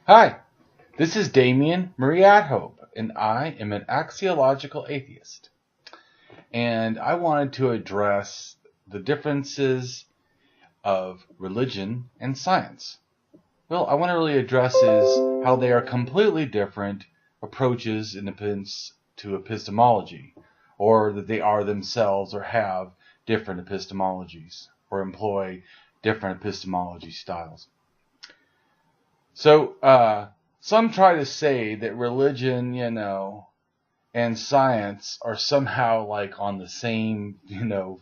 Hi, this is Damien Marie AtHope, and I am an axiological atheist. And I wanted to address the differences of religion and science. Well, I want to really address is how they are completely different approaches to epistemology, or that they are themselves or have different epistemologies, or employ different epistemology styles. So, some try to say that religion, and science are somehow like on the same,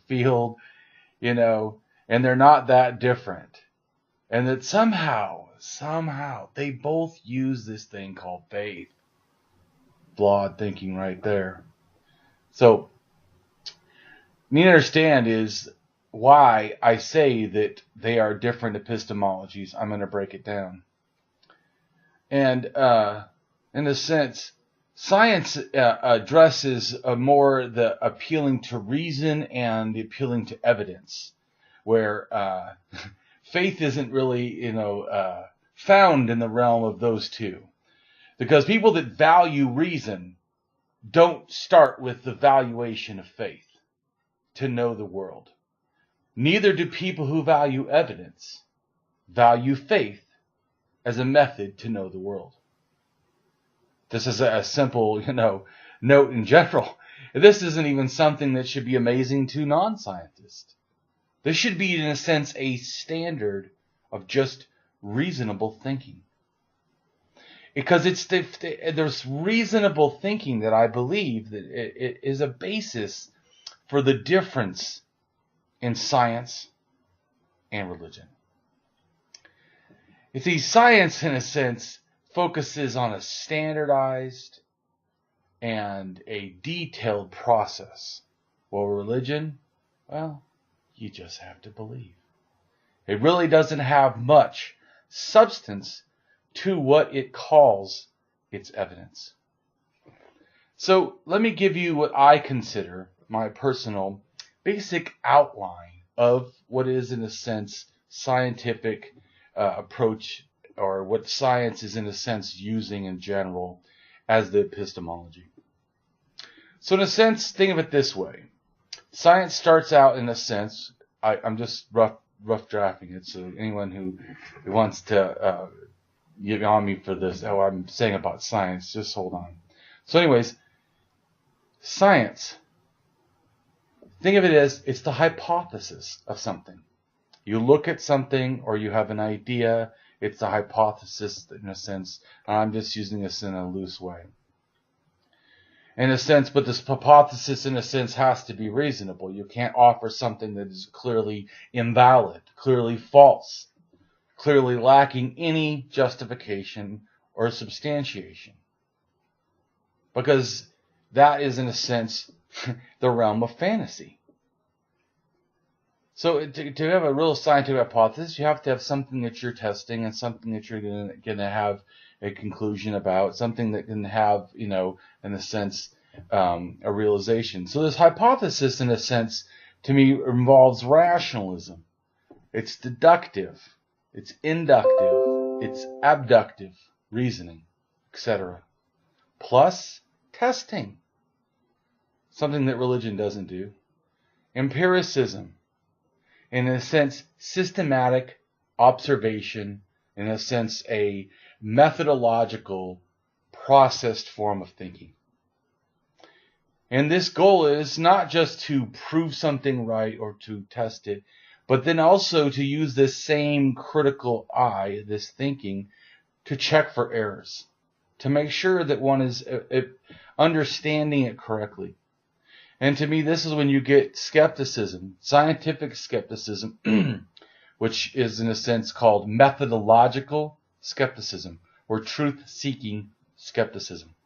field, and they're not that different. And that somehow, they both use this thing called faith. Flawed thinking right there. So, you need to understand is why I say that they are different epistemologies. I'm going to break it down. And in a sense, science addresses more the appealing to reason and the appealing to evidence, where faith isn't really, found in the realm of those two. Because people that value reason don't start with the valuation of faith to know the world. Neither do people who value evidence value faith as a method to know the world. This is a simple, note in general. This isn't even something that should be amazing to non-scientists. This should be, in a sense, a standard of just reasonable thinking. Because it's there's reasonable thinking that I believe that it is a basis for the difference in science and religion. You see, science, in a sense, focuses on a standardized and a detailed process. While religion, well, you just have to believe. It really doesn't have much substance to what it calls its evidence. So let me give you what I consider my personal basic outline of what is, in a sense, scientific approach, or what science is, in a sense, using in general as the epistemology. So in a sense, think of it this way. Science starts out, in a sense, I'm just rough drafting it, so anyone who wants to get on me for this, what I'm saying about science, just hold on. So anyways, science, think of it as it's the hypothesis of something. You look at something or you have an idea, it's the hypothesis, in a sense. I'm just using this in a loose way. In a sense, but this hypothesis, in a sense, has to be reasonable. You can't offer something that is clearly invalid, clearly false, clearly lacking any justification or substantiation. Because that is, in a sense, the realm of fantasy. So to have a real scientific hypothesis, you have to have something that you're testing and something that you're going to have a conclusion about, something that can have, in a sense, a realization. So this hypothesis, in a sense, to me, involves rationalism. It's deductive, it's inductive, it's abductive reasoning, etc. Plus testing, something that religion doesn't do. Empiricism. In a sense, systematic observation, in a sense, a methodological, processed form of thinking. And this goal is not just to prove something right or to test it, but then also to use this same critical eye, this thinking, to check for errors, to make sure that one is understanding it correctly. And to me, this is when you get skepticism, scientific skepticism, which is, in a sense, called methodological skepticism, or truth-seeking skepticism.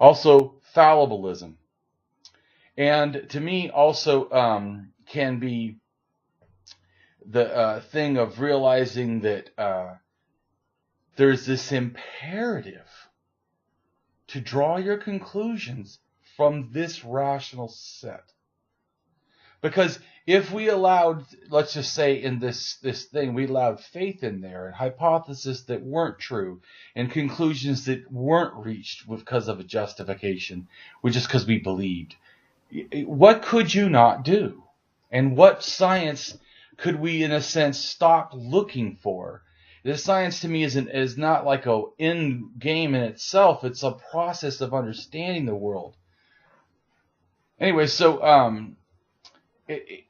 Also, fallibilism. And to me, also can be the thing of realizing that there's this imperative to draw your conclusions from this rational set. Because if we allowed, let's just say in this thing, we allowed faith in there and hypotheses that weren't true and conclusions that weren't reached because of a justification, just because we believed, what could you not do? And what science could we, in a sense, stop looking for? The science to me is not like an end game in itself. It's a process of understanding the world. Anyway, so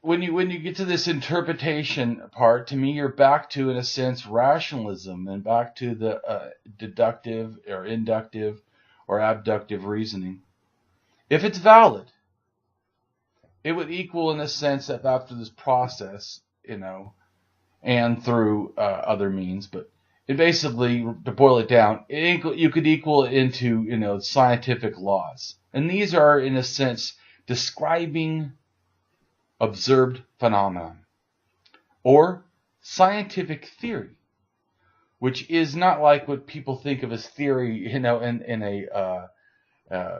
when you get to this interpretation part, to me, you're back to, in a sense, rationalism and back to the deductive or inductive or abductive reasoning. If it's valid, it would equal, in a sense, that after this process, and through other means, but it basically, to boil it down, you could equal it into, scientific laws. And these are, in a sense, describing observed phenomenon, or scientific theory, which is not like what people think of as theory, in a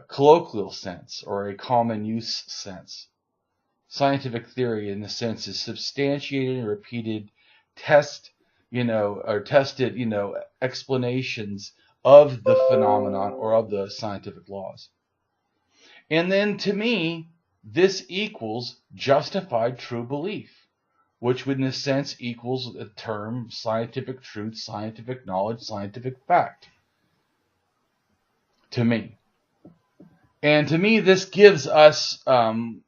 colloquial sense or a common use sense. Scientific theory, in a sense, is substantiated and repeated tested, explanations of the phenomenon or of the scientific laws. And then, to me, this equals justified true belief, which would, in a sense, equals the term scientific truth, scientific knowledge, scientific fact, to me. And to me, this gives us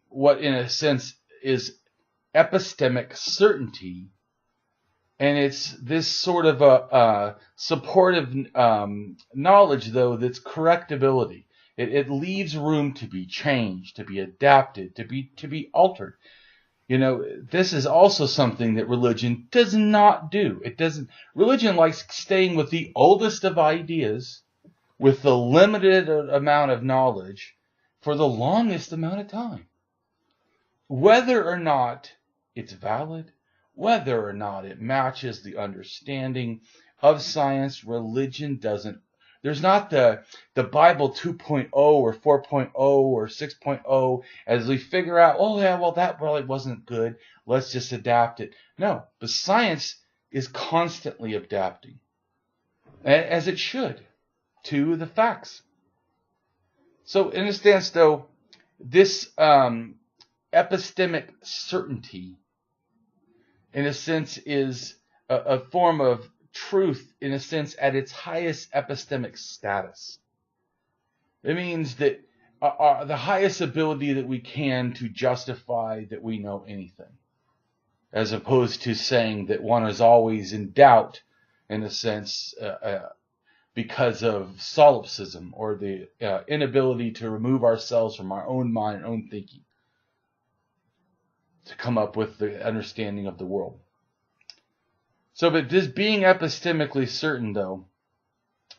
what, in a sense, is epistemic certainty. And it's this sort of a supportive knowledge, though, that's correctability. It leaves room to be changed, to be adapted, to be altered. This is also something that religion does not do. Religion likes staying with the oldest of ideas, with the limited amount of knowledge, for the longest amount of time. Whether or not it's valid, whether or not it matches the understanding of science, religion doesn't. There's not the Bible 2.0 or 4.0 or 6.0 as we figure out, that really wasn't good, let's just adapt it. No, but science is constantly adapting, as it should, to the facts. So in a sense, though, this epistemic certainty, in a sense, is a form of truth, in a sense, at its highest epistemic status. It means that the highest ability that we can to justify that we know anything, as opposed to saying that one is always in doubt, in a sense, because of solipsism or the inability to remove ourselves from our own mind and own thinking to come up with the understanding of the world. So, but this being epistemically certain, though,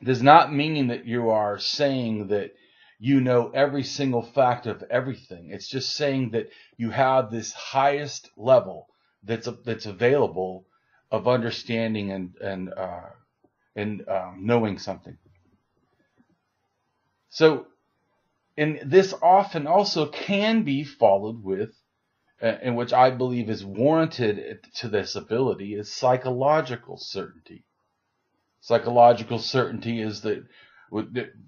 does not mean that you are saying that you know every single fact of everything. It's just saying that you have this highest level that's available of understanding and knowing something. So, and this often also can be followed with, and which I believe is warranted to this ability, is psychological certainty. Psychological certainty is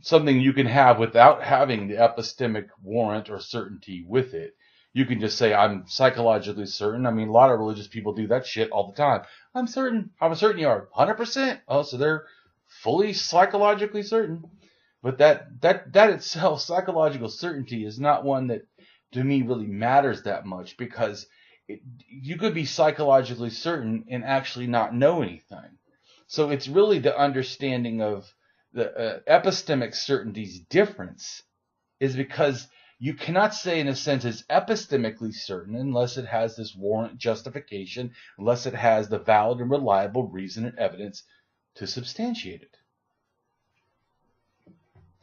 something you can have without having the epistemic warrant or certainty with it. You can just say, I'm psychologically certain. I mean, a lot of religious people do that shit all the time. I'm certain you are 100%. Oh, so they're fully psychologically certain. But that itself, psychological certainty, is not one that, to me, really matters that much, because you could be psychologically certain and actually not know anything. So it's really the understanding of the epistemic certainty's difference is because you cannot say, in a sense, it's epistemically certain unless it has this warrant justification, unless it has the valid and reliable reason and evidence to substantiate it.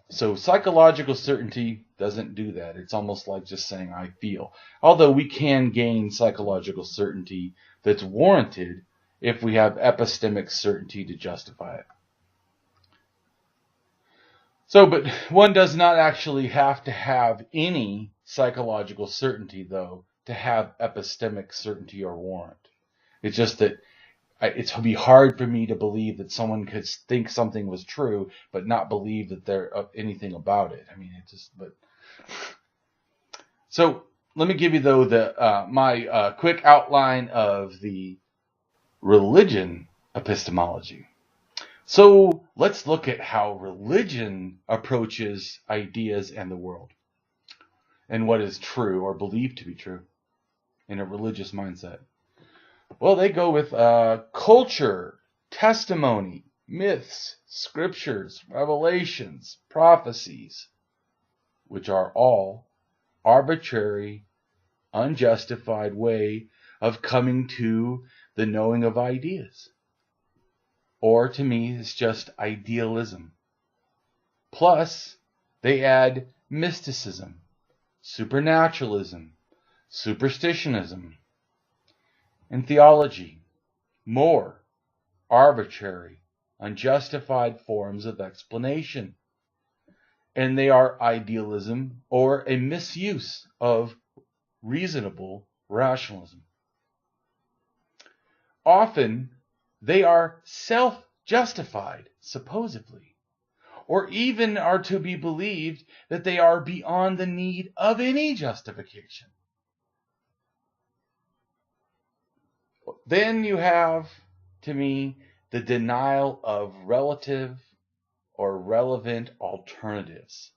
So psychological certainty doesn't do that. It's almost like just saying, I feel. Although we can gain psychological certainty that's warranted if we have epistemic certainty to justify it. So, but one does not actually have to have any psychological certainty, though, to have epistemic certainty or warrant. It's just that it'd be hard for me to believe that someone could think something was true but not believe that they're anything about it. I mean, it just. But so let me give you though my quick outline of the religion epistemology. So let's look at how religion approaches ideas and the world, and what is true or believed to be true in a religious mindset. Well, they go with culture, testimony, myths, scriptures, revelations, prophecies, which are all arbitrary, unjustified way of coming to the knowing of ideas. Or to me, it's just idealism. Plus, they add mysticism, supernaturalism, superstitionism, and theology, more arbitrary, unjustified forms of explanation. And they are idealism or a misuse of reasonable rationalism. Often, they are self-justified, supposedly, or even are to be believed that they are beyond the need of any justification. Then you have, to me, the denial of relative or relevant alternatives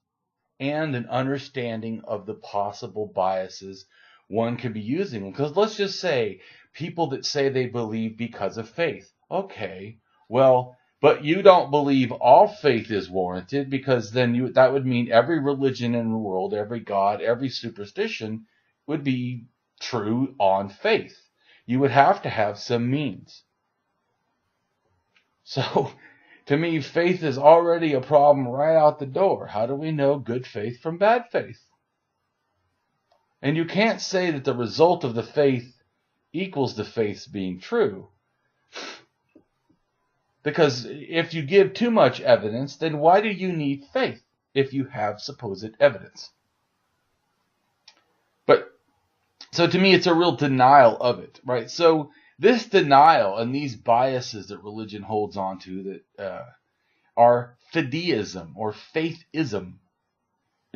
and an understanding of the possible biases one could be using. Because let's just say people that say they believe because of faith. Okay, well, but you don't believe all faith is warranted, because then that would mean every religion in the world, every god, every superstition would be true on faith. You would have to have some means. So, to me, faith is already a problem right out the door. How do we know good faith from bad faith? And you can't say that the result of the faith equals the faith being true. Because if you give too much evidence, then why do you need faith if you have supposed evidence? So to me, it's a real denial of it, right? So this denial and these biases that religion holds on to that are fideism or faithism,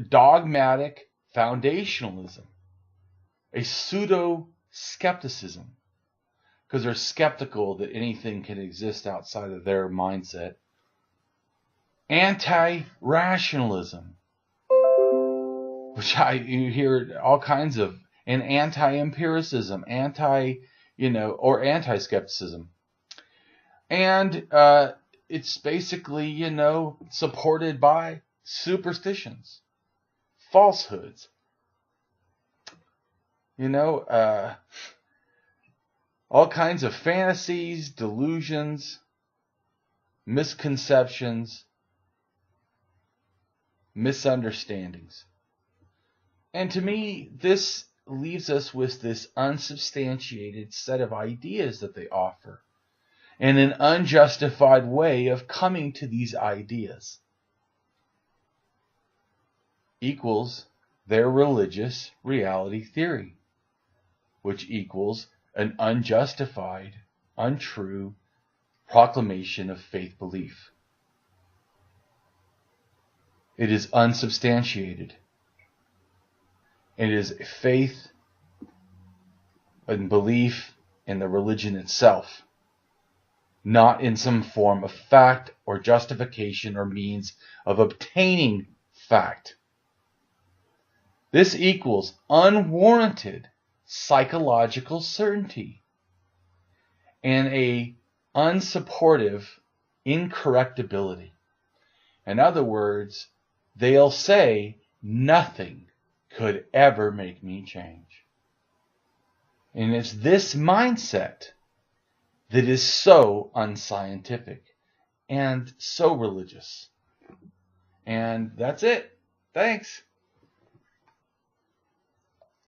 dogmatic foundationalism, a pseudo-skepticism, because they're skeptical that anything can exist outside of their mindset. Anti-rationalism, which you hear all kinds of, and anti-empiricism, or anti-skepticism. And it's basically, supported by superstitions, falsehoods, all kinds of fantasies, delusions, misconceptions, misunderstandings. And to me, this leaves us with this unsubstantiated set of ideas that they offer, and an unjustified way of coming to these ideas equals their religious reality theory, which equals an unjustified, untrue proclamation of faith belief. It is unsubstantiated. It is faith and belief in the religion itself, not in some form of fact or justification or means of obtaining fact. This equals unwarranted psychological certainty and a unsupportive incorrectability. In other words, they'll say nothing could ever make me change. And it's this mindset that is so unscientific and so religious. And that's it. Thanks.